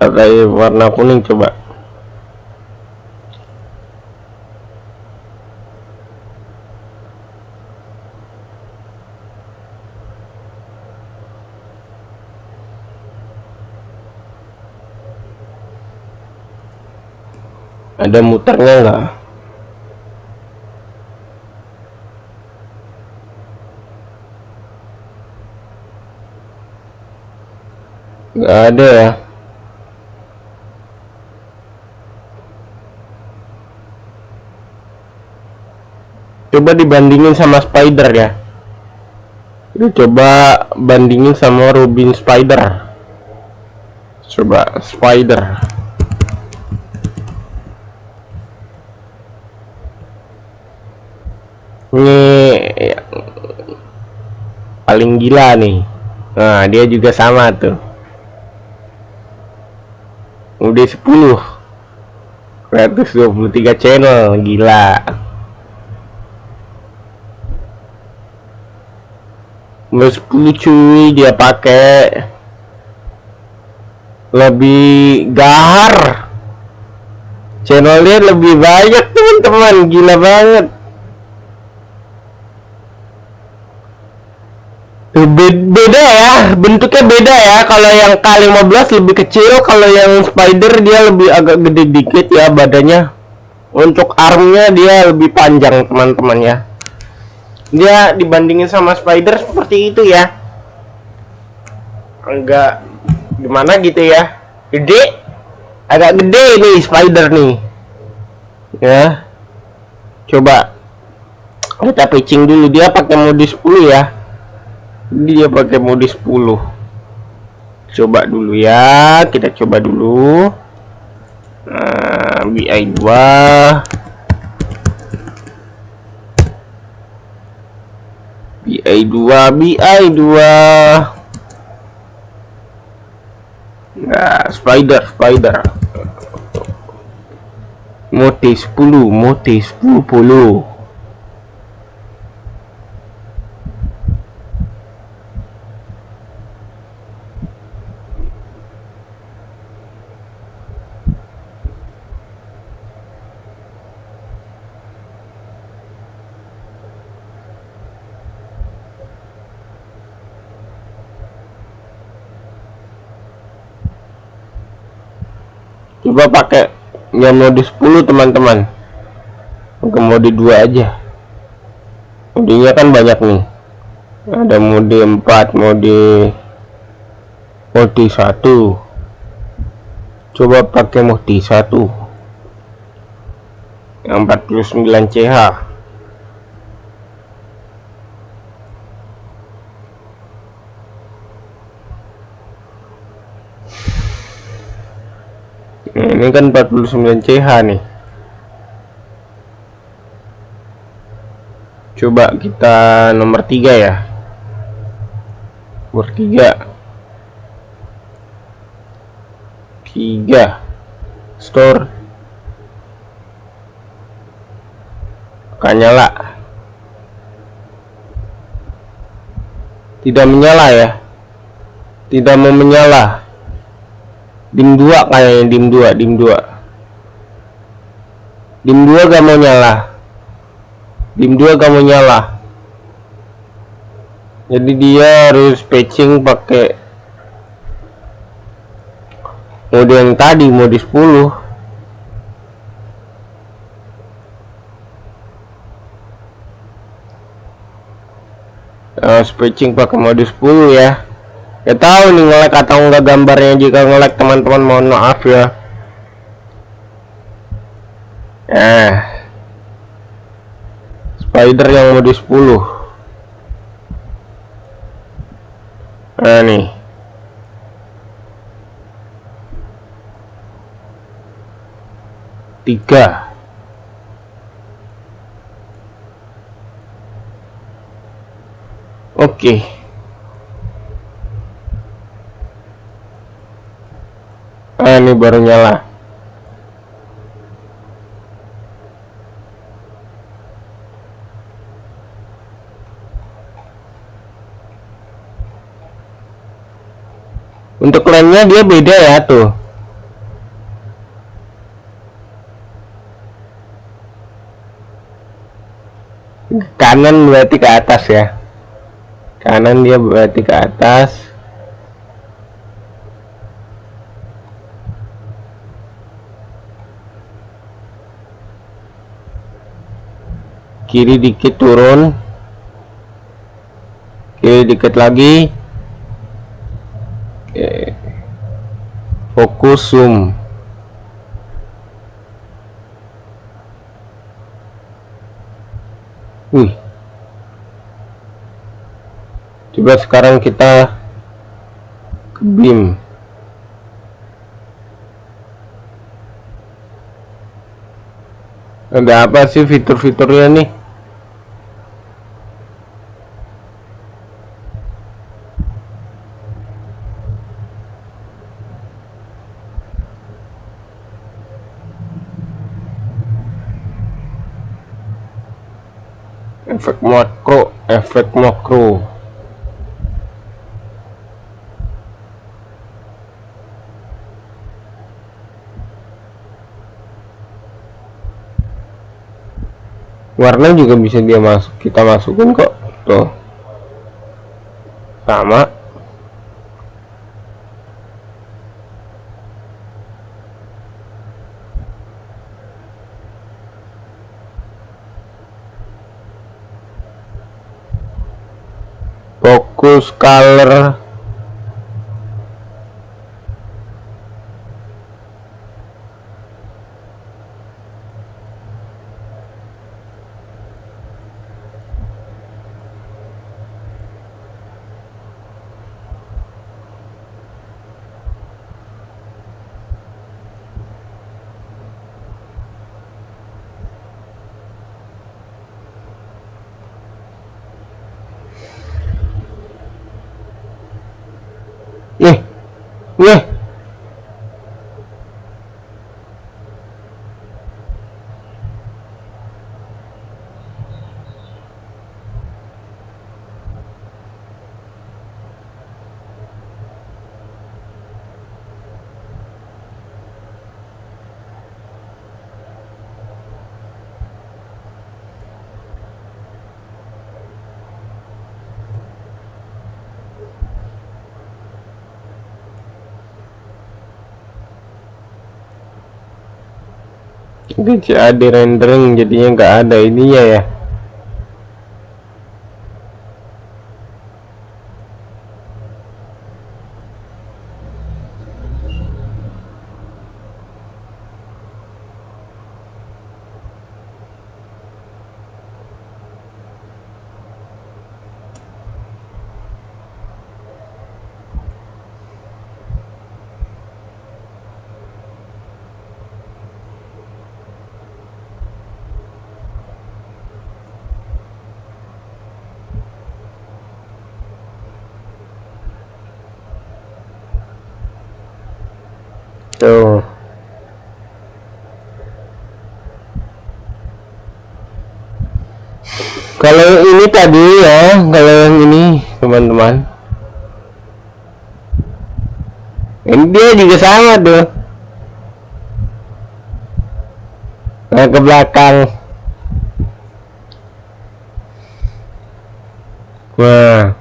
Ada warna kuning coba. Ada muternya nggak? Nggak ada ya. Coba dibandingin sama Spider ya. Coba bandingin sama Rubin Spider. Coba Spider. Ini paling gila nih. Nah, dia juga sama tuh. Udah 10 123 channel, gila. Udah 10 cuy, dia pakai lebih gahar. Channelnya lebih banyak teman-teman, gila banget. Beda ya, bentuknya beda ya. Kalau yang K15 lebih kecil, kalau yang Spider dia lebih agak gede dikit ya badannya. Untuk armnya dia lebih panjang teman-teman ya. Dia dibandingin sama Spider seperti itu ya. Agak gimana gitu ya. Gede, agak gede nih Spider nih. Ya. Coba kita pitching dulu, dia pakai mode 10 ya. Dia pakai mode 10. Coba dulu ya, kita coba dulu. Nah, BI2 BI2 nah, Spider mode 10. Coba pakai yang mode 10 teman-teman. Ke mode 2 aja. Modenya kan banyak nih. Ada mode 4, mode 1. Coba pakai mode 1 yang 49 CH. Nah, ini kan 49 CH nih. Coba kita nomor 3 ya. Nomor 3 store akan nyala. Tidak menyala ya. Tidak mau menyala. Dim 2 kayaknya, dim 2 gak mau nyala. Dim 2 gak mau nyala. Jadi dia harus patching pakai mode yang tadi, mode 10. Harus patching pakai mode 10 ya. Ya tahu nih nge-lag atau enggak gambarnya. Jika nge-lag teman-teman mohon maaf ya. Spider yang mode 10. Nah nih. Tiga. Oke. Ini baru nyala. Untuk lemnya dia beda ya tuh. Kanan berarti ke atas ya. Kanan dia berarti ke atas. Kiri dikit turun. Kiri dikit lagi. Oke. Fokus zoom. Coba sekarang kita ke beam. Ada apa sih fitur-fiturnya nih? Efek makro. Warna juga bisa kita masukin kok. Tuh. Sama. Fokus color. Nih. Ini CAD rendering jadinya nggak ada ininya ya. Kalau ini tadi ya, kalau yang ini teman-teman, ini dia juga sama tuh. Nah, ke belakang. Nah,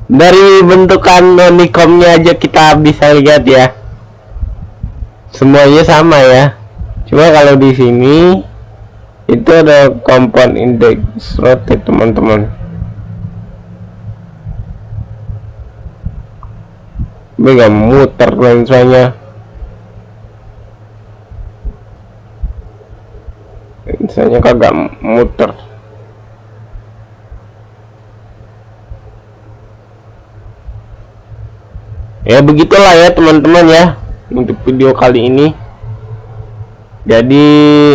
dari bentukan Nikomnya aja kita bisa lihat ya, semuanya sama ya. Cuma kalau di sini itu ada compound index rotate teman-teman. Nggak muter lensanya. Lensanya kagak muter. Ya begitulah ya teman-teman ya untuk video kali ini. Jadi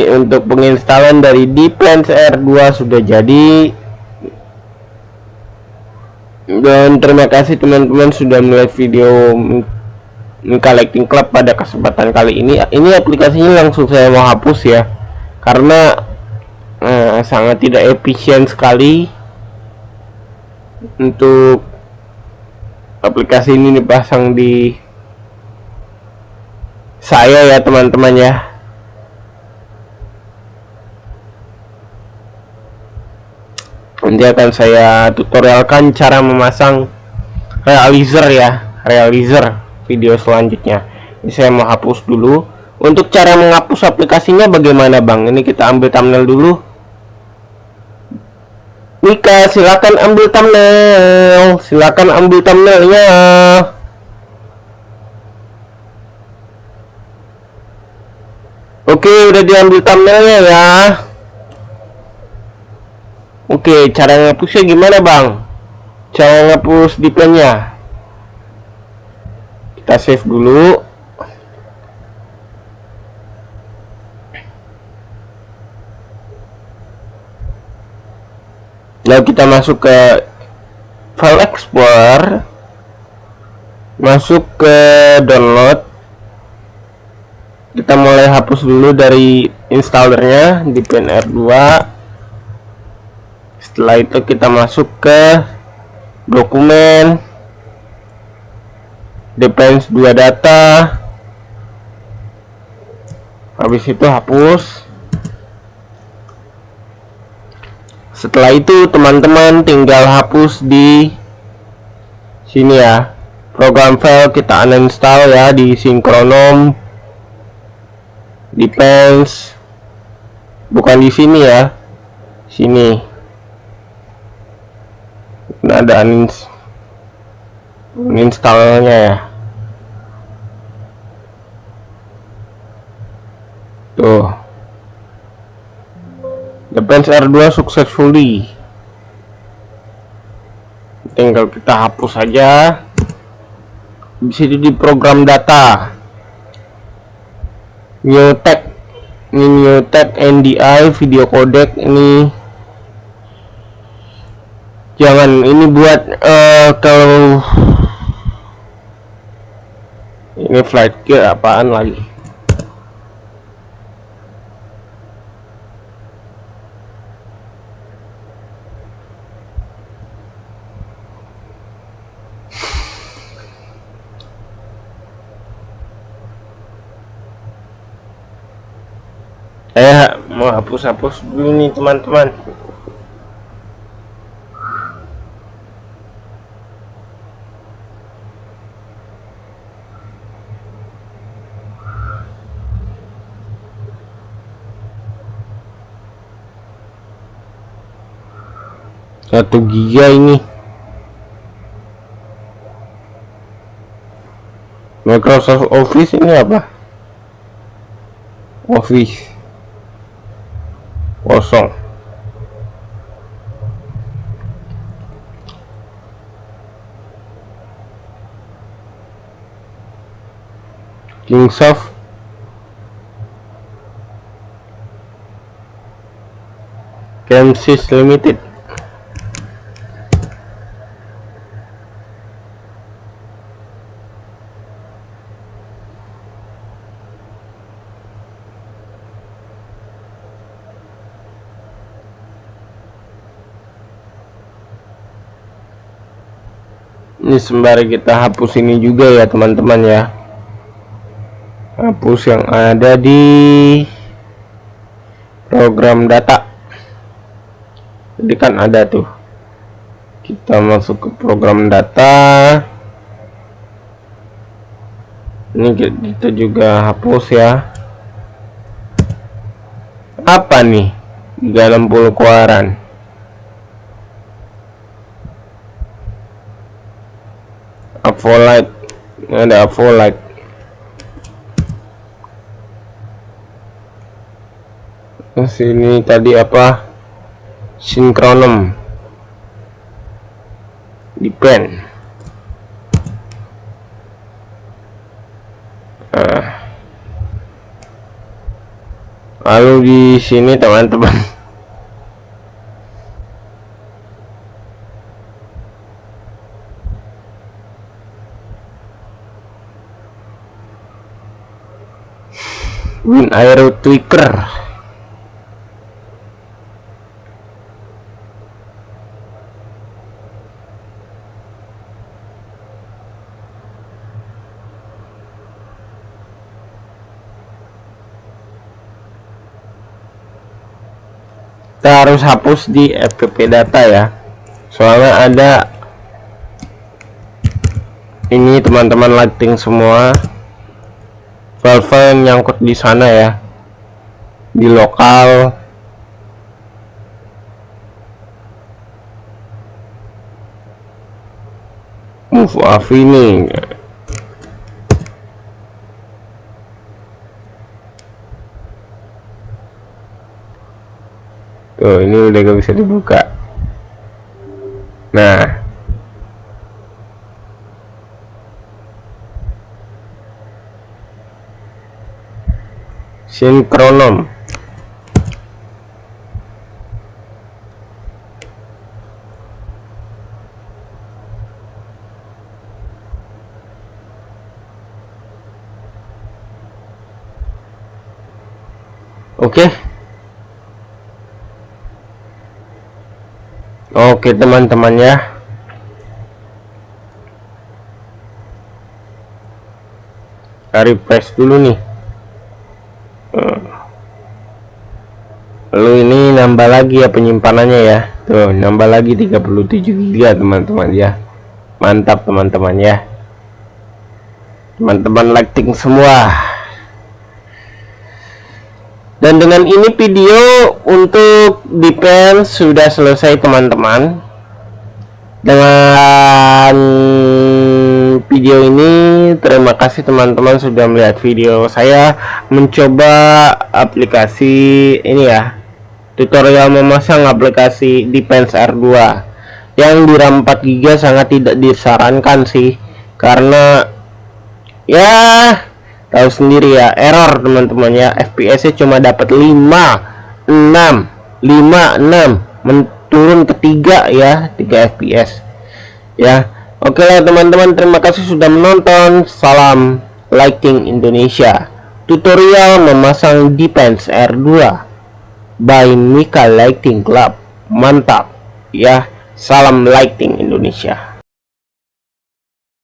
untuk penginstalan dari Depends R2 sudah jadi. Dan terima kasih teman-teman sudah melihat video Collecting Club pada kesempatan kali ini. Ini aplikasinya langsung saya mau hapus ya, karena sangat tidak efisien sekali untuk aplikasi ini dipasang di saya ya teman-teman ya. Nanti akan saya tutorialkan cara memasang realizer ya, realizer video selanjutnya. Ini saya mau hapus dulu. Untuk cara menghapus aplikasinya bagaimana Bang? Ini kita ambil thumbnail dulu. Nika, silakan ambil thumbnail. Silakan ambil thumbnailnya. Oke, udah diambil thumbnailnya ya. Oke, cara ngapusnya gimana Bang? Cara ngapus di pennya. Kita save dulu. Lalu kita masuk ke file explorer, masuk ke download. Kita mulai hapus dulu dari installernya di pen R2. Setelah itu kita masuk ke dokumen, Depends 2 data. Habis itu hapus. Setelah itu teman-teman tinggal hapus di sini ya. Program file kita uninstall ya di Synchronom, Depends, bukan di sini ya, sini. Nah, ada uninstallnya ya. Tuh. Depends R2 successfully. Tinggal kita hapus saja. Di sini di program data. New tab. Ini new tab NDI video codec ini. Jangan, ini buat kalau ini flight gear apaan lagi. Saya mau hapus dulu nih teman-teman. Satu giga ini. Microsoft Office ini apa? Office kosong. Kingsoft Gamesys Limited. Ini sembari kita hapus ini juga ya teman-teman ya, hapus yang ada di program data. Jadi kan ada tuh, kita masuk ke program data, ini kita juga hapus ya. Apa nih 360 keluaran? Avolite, ada Avolite. Sini tadi apa? Sinkronom, depend. Lalu di sini teman-teman, Win Aero Tweaker. Kita harus hapus di FPP data ya, soalnya ada ini teman-teman, lighting semua file-file yang nyangkut di sana ya, di lokal. Move ini tuh, ini udah gak bisa dibuka. Nah, sinkronom. Oke. Oke teman-teman ya, refresh dulu nih. Lalu ini nambah lagi ya penyimpanannya ya, tuh nambah lagi 37 GB teman-teman ya. Mantap teman-teman ya, teman-teman lighting semua. Dan dengan ini video untuk defense sudah selesai teman-teman. Dengan video ini terima kasih teman-teman sudah melihat video saya mencoba aplikasi ini ya, tutorial memasang aplikasi Defense R2 yang di RAM 4 GB. Sangat tidak disarankan sih, karena ya tahu sendiri ya, error teman-teman ya, FPS nya cuma dapat 56 turun ke 3 ya, 3 FPS ya. Oke lah teman-teman, terima kasih sudah menonton. Salam Lighting Indonesia, tutorial memasang Defense R2 by Mika Lighting Club. Mantap ya, salam Lighting Indonesia.